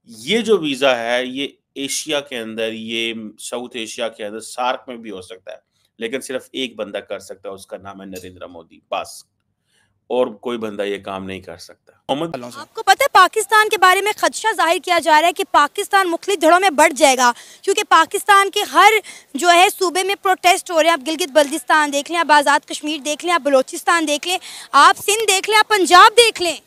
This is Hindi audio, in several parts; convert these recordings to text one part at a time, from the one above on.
ये जो वीज़ा है, ये एशिया के अंदर, ये साउथ एशिया के अंदर, सार्क में भी हो सकता है, लेकिन सिर्फ़ एक बंदा कर सकता है, उसका नाम है नरेंद्र मोदी, बस। और कोई बंदा ये काम नहीं कर सकता। मोहम्मद आपको पता है पाकिस्तान के बारे में खदशा जाहिर किया जा रहा है कि पाकिस्तान मुख्तलिफ धड़ों में बढ़ जाएगा, क्योंकि पाकिस्तान के हर जो है सूबे में प्रोटेस्ट हो रहे हैं। आप गिलगित बल्तिस्तान देख लें, आप आज़ाद कश्मीर देख लें, आप बलोचिस्तान देख लें, आप सिंध देख लें, आप पंजाब देख लें।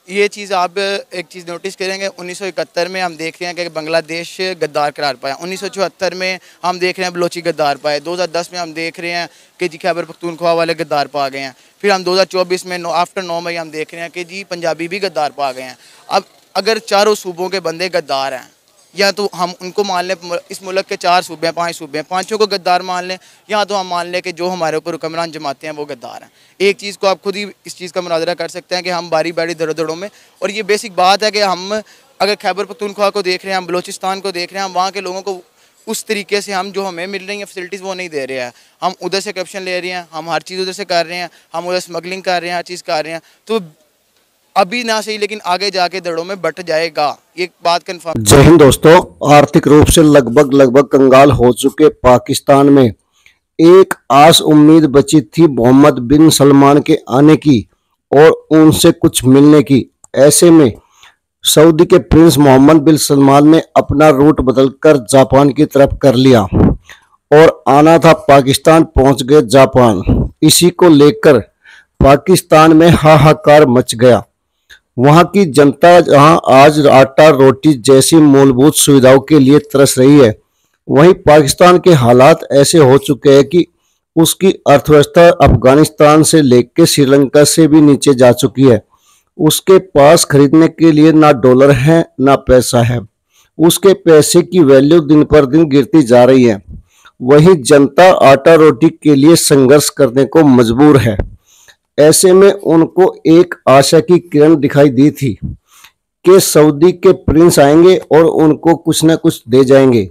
ये चीज़ आप एक चीज़ नोटिस करेंगे, 1971 में हम देख रहे हैं कि बांग्लादेश गद्दार करार पाया, 1974 में हम देख रहे हैं बलोची गद्दार पाए, 2010 में हम देख रहे हैं कि जी खैबर पख्तूनख्वा वाले गद्दार पा गए हैं, फिर हम 2024 में आफ्टर 9 मई हम देख रहे हैं कि जी पंजाबी भी गद्दार पा गए हैं। अब अगर चारों सूबों के बंदे गद्दार हैं, या तो हम उनको मान लें, इस मुल्क के 4 सूबे हैं, 5 सूबे हैं, 5 को गद्दार मान लें, या तो हम मान लें कि जो हमारे ऊपर हुक्मरान जमाते हैं वो गद्दार हैं। एक चीज़ को आप खुद ही इस चीज़ का मुनाजरा कर सकते हैं कि हम बारी बारी धड़ों में, और ये बेसिक बात है कि हम अगर खैबर पख्तूनख्वा को देख रहे हैं, हम बलोचिस्तान को देख रहे हैं, हम वहाँ के लोगों को उस तरीके से हम जो हमें मिल रही हैं फैसिलिटीज़ वो नहीं दे रहे हैं। हम उधर से करप्शन ले रहे हैं, हम हर चीज़ उधर से कर रहे हैं, हम उधर स्मगलिंग कर रहे हैं, हर चीज़ कर रहे हैं। तो अभी ना सही, लेकिन आगे जाके दड़ों में बट जाएगा, ये बात कंफर्म। जय हिंद दोस्तों। आर्थिक रूप से लगभग कंगाल हो चुके पाकिस्तान में एक आस उम्मीद बची थी मोहम्मद बिन सलमान के आने की और उनसे कुछ मिलने की। ऐसे में सऊदी के प्रिंस मोहम्मद बिन सलमान ने अपना रूट बदलकर जापान की तरफ कर लिया और आना था पाकिस्तान, पहुंच गए जापान। इसी को लेकर पाकिस्तान में हाहाकार मच गया। वहां की जनता जहां आज आटा रोटी जैसी मूलभूत सुविधाओं के लिए तरस रही है, वहीं पाकिस्तान के हालात ऐसे हो चुके हैं कि उसकी अर्थव्यवस्था अफगानिस्तान से लेकर श्रीलंका से भी नीचे जा चुकी है। उसके पास खरीदने के लिए ना डॉलर है ना पैसा है। उसके पैसे की वैल्यू दिन पर दिन गिरती जा रही है। वहीं जनता आटा रोटी के लिए संघर्ष करने को मजबूर है। ऐसे में उनको एक आशा की किरण दिखाई दी थी कि सऊदी के प्रिंस आएंगे और उनको कुछ न कुछ दे जाएंगे।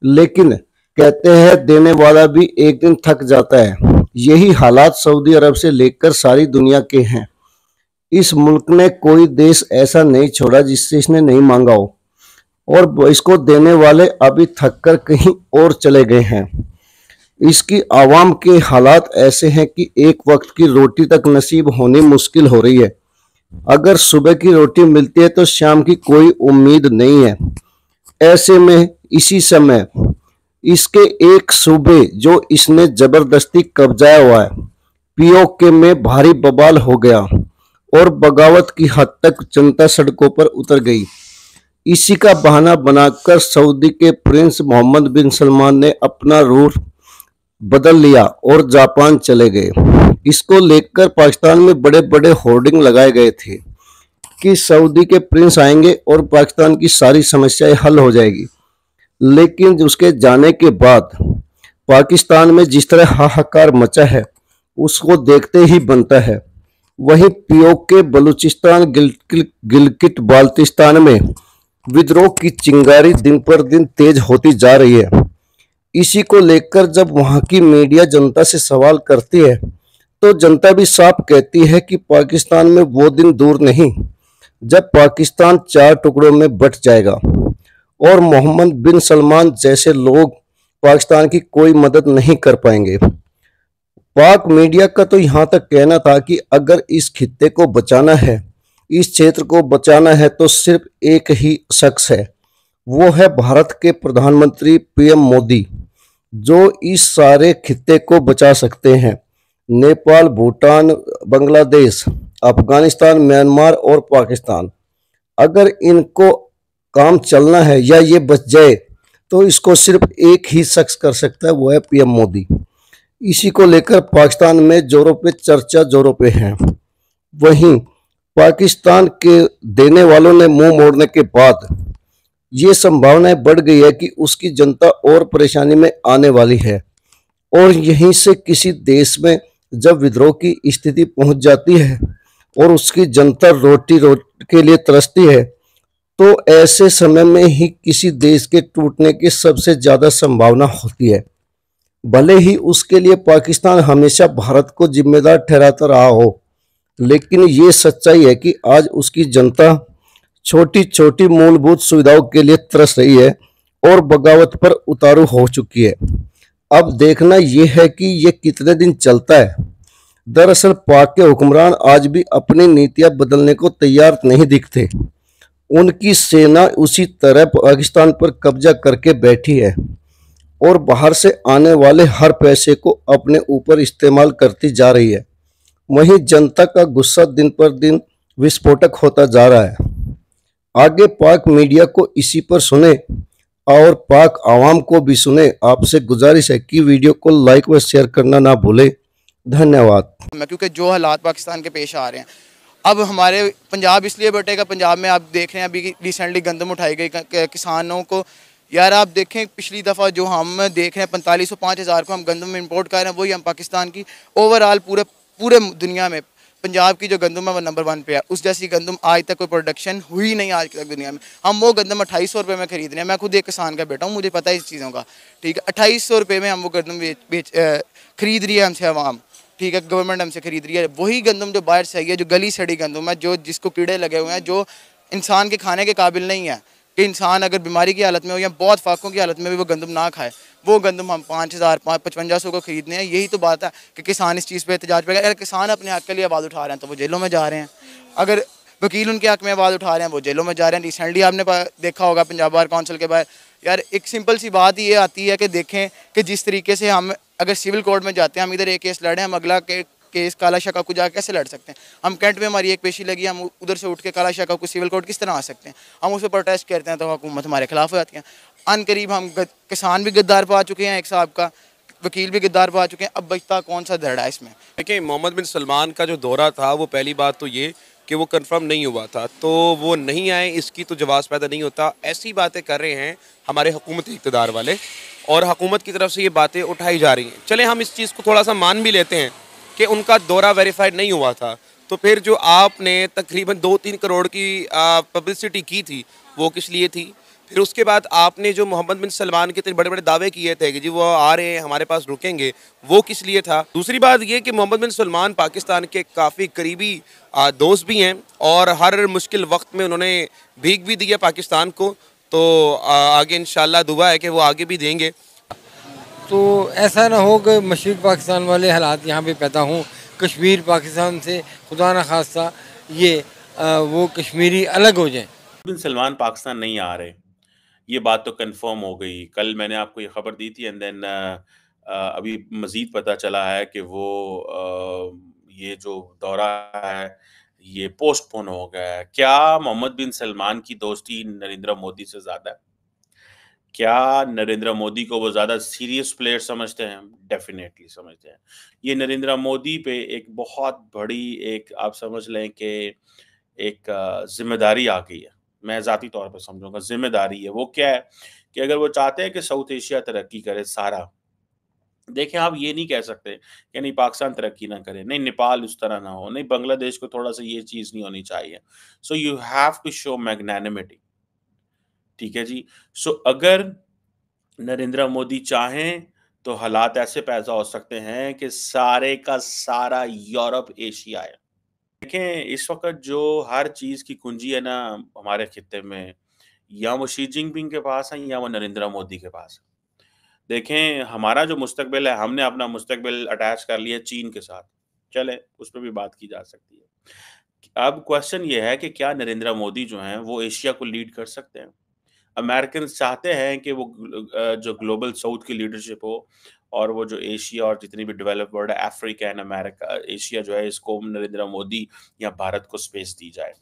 लेकिन कहते हैं देने वाला भी एक दिन थक जाता है। यही हालात सऊदी अरब से लेकर सारी दुनिया के हैं। इस मुल्क ने कोई देश ऐसा नहीं छोड़ा जिससे इसने नहीं मांगा हो, और इसको देने वाले अभी थक कर कहीं और चले गए हैं। इसकी आवाम के हालात ऐसे हैं कि एक वक्त की रोटी तक नसीब होनी मुश्किल हो रही है। अगर सुबह की रोटी मिलती है तो शाम की कोई उम्मीद नहीं है। ऐसे में इसी समय इसके एक सूबे जो इसने जबरदस्ती कब्जाया हुआ है, पीओके में भारी बवाल हो गया और बगावत की हद तक जनता सड़कों पर उतर गई। इसी का बहाना बनाकर सऊदी के प्रिंस मोहम्मद बिन सलमान ने अपना रूट बदल लिया और जापान चले गए। इसको लेकर पाकिस्तान में बड़े बड़े होर्डिंग लगाए गए थे कि सऊदी के प्रिंस आएंगे और पाकिस्तान की सारी समस्याएं हल हो जाएगी। लेकिन उसके जाने के बाद पाकिस्तान में जिस तरह हाहाकार मचा है उसको देखते ही बनता है। वहीं पीओके बलूचिस्तान गिलगित बाल्तिस्तान में विद्रोह की चिंगारी दिन पर दिन तेज होती जा रही है। इसी को लेकर जब वहां की मीडिया जनता से सवाल करती है तो जनता भी साफ कहती है कि पाकिस्तान में वो दिन दूर नहीं जब पाकिस्तान 4 टुकड़ों में बंट जाएगा और मोहम्मद बिन सलमान जैसे लोग पाकिस्तान की कोई मदद नहीं कर पाएंगे। पाक मीडिया का तो यहाँ तक कहना था कि अगर इस खित्ते को बचाना है, इस क्षेत्र को बचाना है, तो सिर्फ एक ही शख्स है, वो है भारत के प्रधानमंत्री पीएम मोदी, जो इस सारे खित्ते को बचा सकते हैं। नेपाल, भूटान, बांग्लादेश, अफगानिस्तान, म्यांमार और पाकिस्तान, अगर इनको काम चलना है या ये बच जाए तो इसको सिर्फ एक ही शख्स कर सकता है, वो है पीएम मोदी। इसी को लेकर पाकिस्तान में जोरों पे चर्चा जोरों पे है। वहीं पाकिस्तान के देने वालों ने मुंह मोड़ने के बाद ये संभावनाएं बढ़ गई है कि उसकी जनता और परेशानी में आने वाली है, और यहीं से किसी देश में जब विद्रोह की स्थिति पहुंच जाती है और उसकी जनता रोटी के लिए तरसती है, तो ऐसे समय में ही किसी देश के टूटने की सबसे ज्यादा संभावना होती है। भले ही उसके लिए पाकिस्तान हमेशा भारत को जिम्मेदार ठहराता रहा हो, लेकिन ये सच्चाई है कि आज उसकी जनता छोटी छोटी मूलभूत सुविधाओं के लिए तरस रही है और बगावत पर उतारू हो चुकी है। अब देखना यह है कि यह कितने दिन चलता है। दरअसल पाक के हुक्मरान आज भी अपनी नीतियां बदलने को तैयार नहीं दिखते। उनकी सेना उसी तरह पाकिस्तान पर कब्जा करके बैठी है और बाहर से आने वाले हर पैसे को अपने ऊपर इस्तेमाल करती जा रही है। वहीं जनता का गुस्सा दिन पर दिन विस्फोटक होता जा रहा है। आगे पाक मीडिया को इसी पर सुने और पाक आवाम को भी सुने। आपसे गुजारिश है कि वीडियो को लाइक व शेयर करना ना भूले। धन्यवाद। क्योंकि जो हालात पाकिस्तान के पेश आ रहे हैं, अब हमारे पंजाब इसलिए बटेगा। पंजाब में आप देख रहे हैं अभी रिसेंटली गंदम उठाई गई किसानों को। यार आप देखें पिछली दफ़ा जो हम देख रहे हैं 4500 5000 को हम गंदम इंपोर्ट कर रहे हैं, वही हम पाकिस्तान की ओवरऑल पूरे दुनिया में पंजाब की जो गंदम है वो नंबर 1 पे है। उस जैसी गंदम आज तक कोई प्रोडक्शन हुई नहीं आज तक दुनिया में। हम वो गंदम 2800 रुपये में खरीद रहे हैं। मैं खुद एक किसान का बेटा हूँ, मुझे पता है इस चीज़ों का। ठीक है, 2800 रुपये में हम वो गंदम खरीद रही है हमसे आवाम। ठीक है, गवर्नमेंट हमसे खरीद रही है। वही गंदम जो बाहर से आई है, जो गली सड़ी गंदम है, जो जिसको कीड़े लगे हुए हैं, जो इंसान के खाने के काबिल नहीं है कि इंसान अगर बीमारी की हालत में हो या बहुत फाकों की हालत में भी वो गंदम ना खाए, वो गंदम हम 5000 5500 को खरीदने हैं। यही तो बात है कि किसान इस चीज़ पे एहतजाज पे। अगर किसान अपने हक के लिए आवाज़ उठा रहे हैं तो वो जेलों में जा रहे हैं। अगर वकील उनके हक में आवाज़ उठा रहे हैं वो जेलों में जा रहे हैं। रिसेंटली आपने देखा होगा पंजाब बार काउंसिल के बाहर, यार एक सिंपल सी बात ये आती है कि देखें कि जिस तरीके से हम अगर सिविल कोर्ट में जाते हैं, हम इधर एक केस लड़े, हम अगला केस काला शका को जाकर कैसे लड़ सकते हैं? हम कैंट में हमारी एक पेशी लगी, हम उधर से उठ के काला शका को सिविल कोर्ट किस तरह आ सकते हैं? हम उस पर प्रोटेस्ट करते हैं तो हुकूमत हमारे खिलाफ हो जाती है। अनकरीब हम किसान भी गद्दार पा चुके हैं एक साहब का, वकील भी गद्दार पा चुके हैं। अब बचता कौन सा धड़ा है इसमें? देखिए, मोहम्मद बिन सलमान का जो दौरा था वो पहली बात तो ये कि वो कंफर्म नहीं हुआ था, तो वो नहीं आए इसकी तो जवाब पैदा नहीं होता। ऐसी बातें कर रहे हैं हमारे हुकूमती इक़्तिदार वाले और हुकूमत की तरफ से ये बातें उठाई जा रही हैं। चले हम इस चीज़ को थोड़ा सा मान भी लेते हैं कि उनका दौरा वेरीफाइड नहीं हुआ था, तो फिर जो आपने तकरीबन 2-3 करोड़ की पब्लिसिटी की थी वो किस लिए थी? फिर उसके बाद आपने जो मोहम्मद बिन सलमान के इतने बड़े बड़े दावे किए थे कि जी वो आ रहे हैं हमारे पास रुकेंगे, वो किस लिए था? दूसरी बात ये कि मोहम्मद बिन सलमान पाकिस्तान के काफ़ी करीबी दोस्त भी हैं और हर मुश्किल वक्त में उन्होंने भीख भी दी है पाकिस्तान को, तो आगे इंशाल्लाह दुआ है कि वो आगे भी देंगे। तो ऐसा ना हो कि मशरिक़ पाकिस्तान वाले हालात यहाँ पे पैदा हों, कश्मीर पाकिस्तान से खुदा न खास्ता ये वो कश्मीरी अलग हो जाएं। बिन सलमान पाकिस्तान नहीं आ रहे, ये बात तो कंफर्म हो गई। कल मैंने आपको ये खबर दी थी एंड देन अभी मज़ीद पता चला है कि वो ये जो दौरा है ये पोस्टपोन हो गया है। क्या मोहम्मद बिन सलमान की दोस्ती नरेंद्र मोदी से ज़्यादा है? क्या नरेंद्र मोदी को वो ज़्यादा सीरियस प्लेयर समझते हैं? डेफ़िनेटली समझते हैं। ये नरेंद्र मोदी पे एक बहुत बड़ी एक आप समझ लें कि एक ज़िम्मेदारी आ गई है। मैं ज़ाती तौर पे समझूँगा ज़िम्मेदारी है। वो क्या है कि अगर वो चाहते हैं कि साउथ एशिया तरक्की करे सारा, देखें आप ये नहीं कह सकते कि नहीं पाकिस्तान तरक्की ना करे, नहीं नेपाल उस तरह ना हो, नहीं बांग्लादेश को थोड़ा-सा ये चीज़ नहीं होनी चाहिए। So you have to show magnanimity. ठीक है जी। सो अगर नरेंद्र मोदी चाहें तो हालात ऐसे पैदा हो सकते हैं कि सारे का सारा यूरोप एशिया है। देखें इस वक़्त जो हर चीज़ की कुंजी है ना हमारे खित्ते में, या वो शी जिनपिंग के पास है या वो नरेंद्र मोदी के पास है। देखें हमारा जो मुस्तकबिल है, हमने अपना मुस्तकबिल अटैच कर लिया चीन के साथ। चलें, उस पे भी बात की जा सकती है। अब क्वेश्चन ये है कि क्या नरेंद्र मोदी जो हैं वो एशिया को लीड कर सकते हैं? अमेरिकन्स चाहते हैं कि वो जो ग्लोबल साउथ की लीडरशिप हो और वो जो एशिया और जितनी भी डेवलप्ड वर्ल्ड है, अफ्रीका एंड अमेरिका एशिया जो है इसको नरेंद्र मोदी या भारत को स्पेस दी जाए।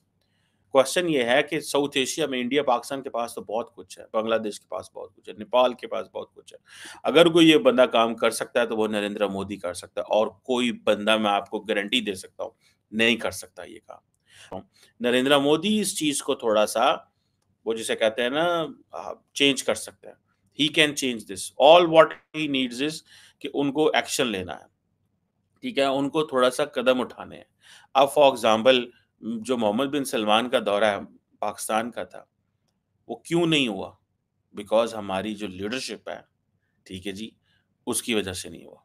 क्वेश्चन ये है कि साउथ एशिया में इंडिया पाकिस्तान के पास तो बहुत कुछ है, बांग्लादेश के पास बहुत कुछ है, नेपाल के पास बहुत कुछ है। अगर कोई ये बंदा काम कर सकता है तो वो नरेंद्र मोदी कर सकता है और कोई बंदा मैं आपको गारंटी दे सकता हूँ नहीं कर सकता ये काम। नरेंद्र मोदी इस चीज़ को थोड़ा-सा वो जिसे कहते हैं ना चेंज कर सकते हैं। He can change this. All what he needs is कि उनको एक्शन लेना है। ठीक है? उनको थोड़ा-सा कदम उठाने हैं। अब फॉर एग्ज़ाम्पल जो मोहम्मद बिन सलमान का दौरा है पाकिस्तान का था, वो क्यों नहीं हुआ? बिकॉज़ हमारी जो लीडरशिप है, ठीक है जी, उसकी वजह से नहीं हुआ।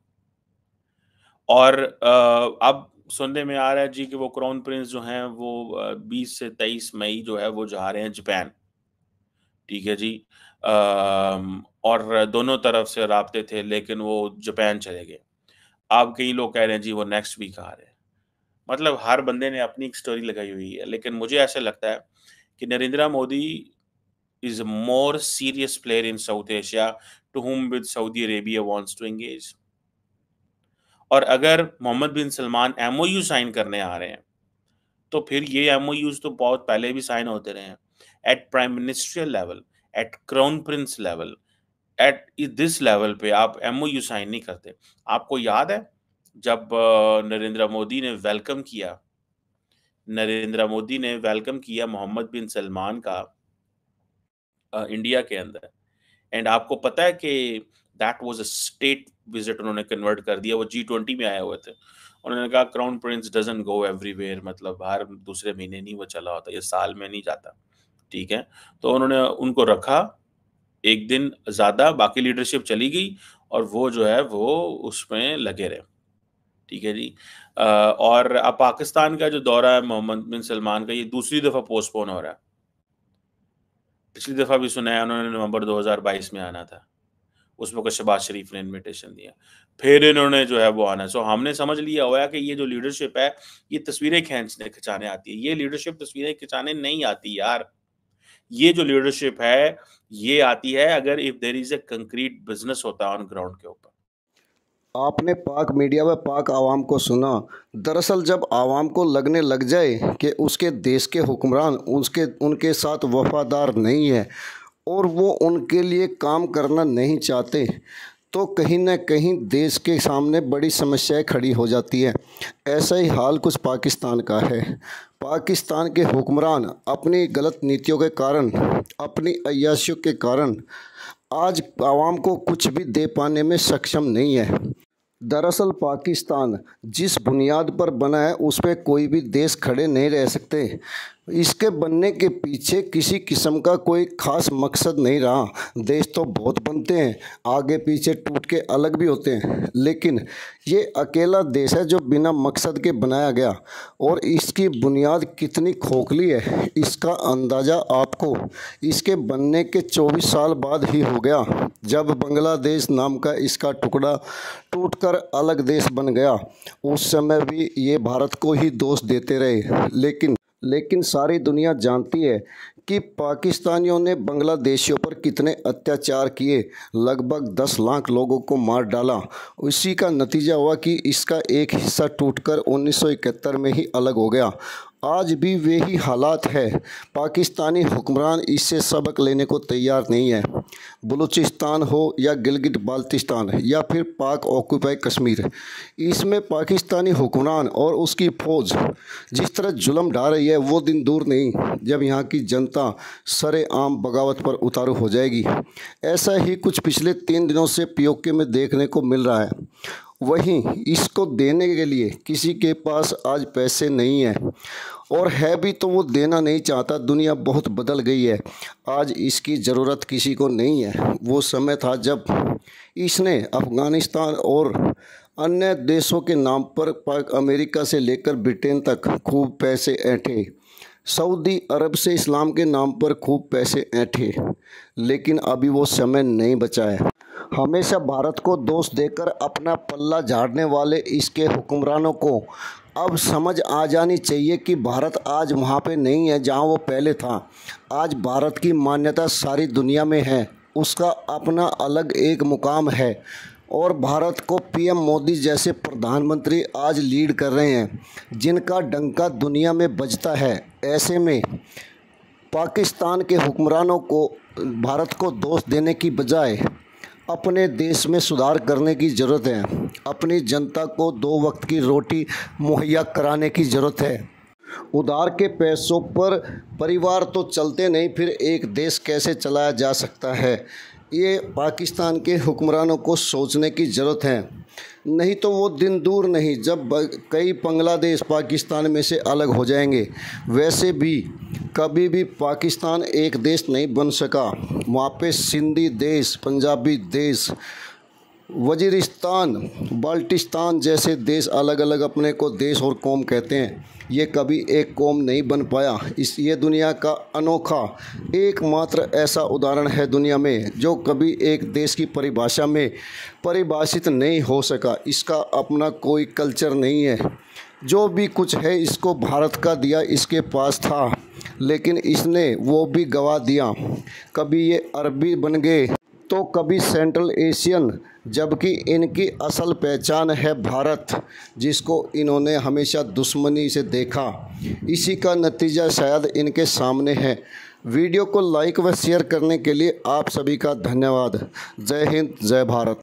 और अब सुनने में आ रहा है जी कि वो क्राउन प्रिंस जो हैं वो 20 से 23 मई जो है वो जा रहे हैं जापान। ठीक है जी। और दोनों तरफ से राब्ते थे, लेकिन वो जापान चले गए। अब कई लोग कह रहे हैं जी वो नेक्स्ट वीक आ रहे हैं। मतलब हर बंदे ने अपनी एक स्टोरी लगाई हुई है, लेकिन मुझे ऐसा लगता है कि Narendra Modi is a more serious player in South Asia to whom with Saudi Arabia wants to engage। और अगर Mohammed bin Salman MOU sign करने आ रहे हैं, तो फिर ये एमओयूज तो बहुत पहले भी साइन होते रहे हैं, at prime ministerial level, at crown prince level, at this level पे आप एमओयू साइन नहीं करते। आपको याद है जब नरेंद्र मोदी ने वेलकम किया मोहम्मद बिन सलमान का इंडिया के अंदर, एंड आपको पता है कि that was a state visit, उन्होंने कन्वर्ट कर दिया। वो G20 में आए हुए थे, उन्होंने कहा crown Prince doesn't go everywhere, मतलब हर दूसरे महीने नहीं वो चला होता, ये साल में नहीं जाता। ठीक है, तो उन्होंने उनको रखा एक दिन ज़्यादा, बाकी लीडरशिप चली गई और वो जो है वो उसमें लगे रहे। ठीक है जी। और अब पाकिस्तान का जो दौरा है मोहम्मद बिन सलमान का, ये दूसरी दफ़ा पोस्टपोन हो रहा है। पिछली दफ़ा भी सुना है उन्होंने नवंबर 2022 में आना था, उसमें को शहबाज शरीफ ने इनविटेशन दिया, फिर इन्होंने जो है वो आना। सो हमने समझ लिया हुआ है कि ये जो लीडरशिप है ये तस्वीरें खिंचाने आती है। ये लीडरशिप तस्वीरें खिंचाने नहीं आती यार। ये जो लीडरशिप है ये आती है अगर if there is a concrete business होता है ऑन ग्राउंड के ऊपर। आपने पाक मीडिया व पाक आवाम को सुना। दरअसल जब आवाम को लगने लग जाए कि उसके देश के हुक्मरान उनके साथ वफादार नहीं है और वो उनके लिए काम करना नहीं चाहते, तो कहीं ना कहीं देश के सामने बड़ी समस्याएं खड़ी हो जाती है। ऐसा ही हाल कुछ पाकिस्तान का है। पाकिस्तान के हुक्मरान अपनी गलत नीतियों के कारण, अपनी अय्याशियों के कारण आज आवाम को कुछ भी दे पाने में सक्षम नहीं है। दरअसल पाकिस्तान जिस बुनियाद पर बना है उस पर कोई भी देश खड़े नहीं रह सकते। इसके बनने के पीछे किसी किस्म का कोई ख़ास मकसद नहीं रहा। देश तो बहुत बनते हैं, आगे पीछे टूट के अलग भी होते हैं, लेकिन ये अकेला देश है जो बिना मकसद के बनाया गया। और इसकी बुनियाद कितनी खोखली है इसका अंदाज़ा आपको इसके बनने के 24 साल बाद ही हो गया, जब बांग्लादेश नाम का इसका टुकड़ा टूटकर अलग देश बन गया। उस समय भी ये भारत को ही दोष देते रहे, लेकिन सारी दुनिया जानती है कि पाकिस्तानियों ने बांग्लादेशियों पर कितने अत्याचार किए, लगभग 10 लाख लोगों को मार डाला। उसी का नतीजा हुआ कि इसका एक हिस्सा टूटकर 1971 में ही अलग हो गया। आज भी वही हालात है। पाकिस्तानी हुक्मरान इससे सबक लेने को तैयार नहीं है। बलूचिस्तान हो या गिलगित बाल्तिस्तान या फिर पाक ऑक्यूपाई कश्मीर, इसमें पाकिस्तानी हुक्मरान और उसकी फ़ौज जिस तरह जुल्म ढा रही है वो दिन दूर नहीं जब यहाँ की जनता सरेआम बगावत पर उतारू हो जाएगी। ऐसा ही कुछ पिछले 3 दिनों से पीओके में देखने को मिल रहा है। वहीं इसको देने के लिए किसी के पास आज पैसे नहीं है, और है भी तो वो देना नहीं चाहता। दुनिया बहुत बदल गई है, आज इसकी ज़रूरत किसी को नहीं है। वो समय था जब इसने अफ़गानिस्तान और अन्य देशों के नाम पर अमेरिका से लेकर ब्रिटेन तक खूब पैसे ऐंठे, सऊदी अरब से इस्लाम के नाम पर खूब पैसे ऐंठे, लेकिन अभी वो समय नहीं बचा है। हमेशा भारत को दोष देकर अपना पल्ला झाड़ने वाले इसके हुक्मरानों को अब समझ आ जानी चाहिए कि भारत आज वहाँ पे नहीं है जहाँ वो पहले था। आज भारत की मान्यता सारी दुनिया में है, उसका अपना अलग एक मुकाम है, और भारत को पीएम मोदी जैसे प्रधानमंत्री आज लीड कर रहे हैं जिनका डंका दुनिया में बजता है। ऐसे में पाकिस्तान के हुक्मरानों को भारत को दोष देने की बजाय अपने देश में सुधार करने की ज़रूरत है। अपनी जनता को 2 वक्त की रोटी मुहैया कराने की ज़रूरत है। उधार के पैसों पर परिवार तो चलते नहीं, फिर एक देश कैसे चलाया जा सकता है, ये पाकिस्तान के हुक्मरानों को सोचने की ज़रूरत है। नहीं तो वो दिन दूर नहीं जब कई बांग्लादेश पाकिस्तान में से अलग हो जाएंगे। वैसे भी कभी भी पाकिस्तान एक देश नहीं बन सका। वहाँ पे सिंधी देश, पंजाबी देश, वजीरिस्तान, बाल्टिस्तान जैसे देश अलग अलग अपने को देश और कौम कहते हैं। ये कभी एक कौम नहीं बन पाया। ये दुनिया का अनोखा एकमात्र ऐसा उदाहरण है दुनिया में जो कभी एक देश की परिभाषा में परिभाषित नहीं हो सका। इसका अपना कोई कल्चर नहीं है। जो भी कुछ है इसको भारत का दिया, इसके पास था, लेकिन इसने वो भी गवा दिया। कभी ये अरबी बन गए तो कभी सेंट्रल एशियन, जबकि इनकी असल पहचान है भारत, जिसको इन्होंने हमेशा दुश्मनी से देखा। इसी का नतीजा शायद इनके सामने है। वीडियो को लाइक व शेयर करने के लिए आप सभी का धन्यवाद। जय हिंद, जय भारत।